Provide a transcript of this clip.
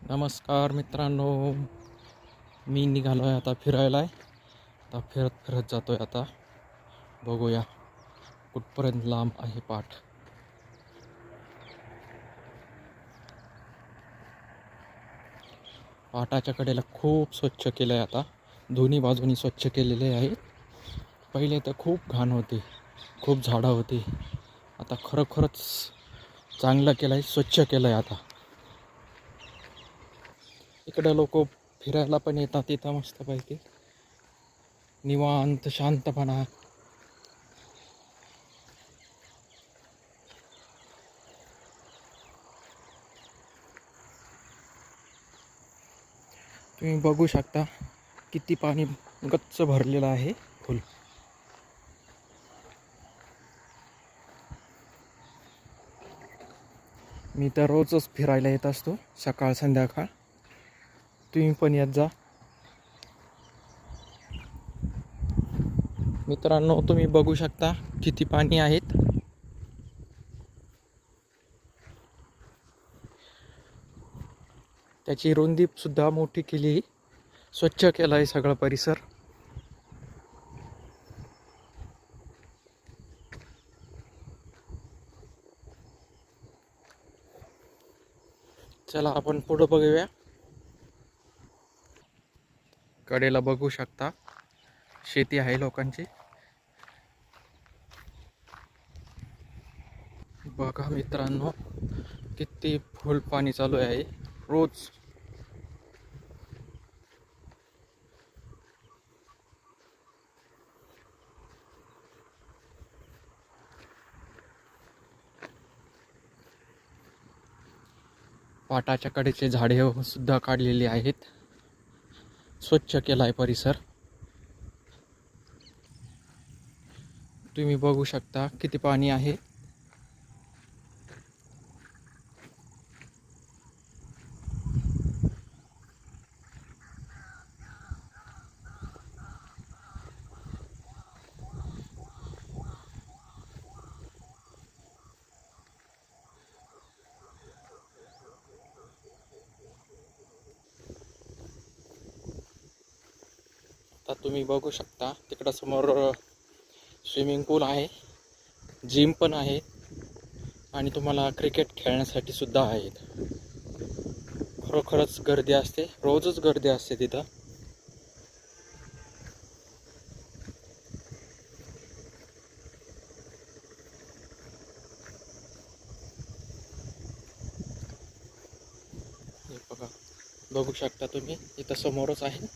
नमस्कार मित्रांनो, मी निघालो आहे आता फिरायला आता फिरत फिरत जातो आहे. आता बघूया कुठपर्यंत लांब आहे पाठ. पाटाच्या कडेला खूप स्वच्छ केलं आहे. आता दोन्ही बाजूनी स्वच्छ केलेले आहे. पहिले तर खूप घाण होती, खूप झाडं होती. आता खरोखरच चांगलं केलं आहे, स्वच्छ केलं आहे. आता इकडे लोक फिरायला पण येतात. तिथं मस्तपैकी निवांत शांतपणा. तुम्ही बघू शकता किती पाणी गच्च भरलेलं आहे. फुल मी तर रोजच फिरायला येत असतो, सकाळ संध्याकाळ. तुम्ही पण येत जा मित्रांनो. तुम्ही बघू शकता किती पाणी आहेत. त्याची रुंदी सुद्धा मोठी केली, स्वच्छ केलं आहे सगळं परिसर. चला आपण पुढं बघूया. कडेला बघू शकता शेती आहे लोकांची. बघा मित्रांनो, किती फुल पाणी चालू आहे रोज. पाटाच्या कडेचे झाडे सुद्धा काढलेली आहेत, स्वच्छ केला आहे परिसर. तुम्ही बघू शकता किती पाणी आहे. आता तुम्ही बघू शकता तिकडं समोर स्विमिंग पूल आहे, जिम पण आहे आणि तुम्हाला क्रिकेट खेळण्यासाठी सुद्धा आहेत. खरोखरच गर्दी असते, रोजच गर्दी असते तिथं. हे बघा, बघू शकता तुम्ही इथं समोरच आहे.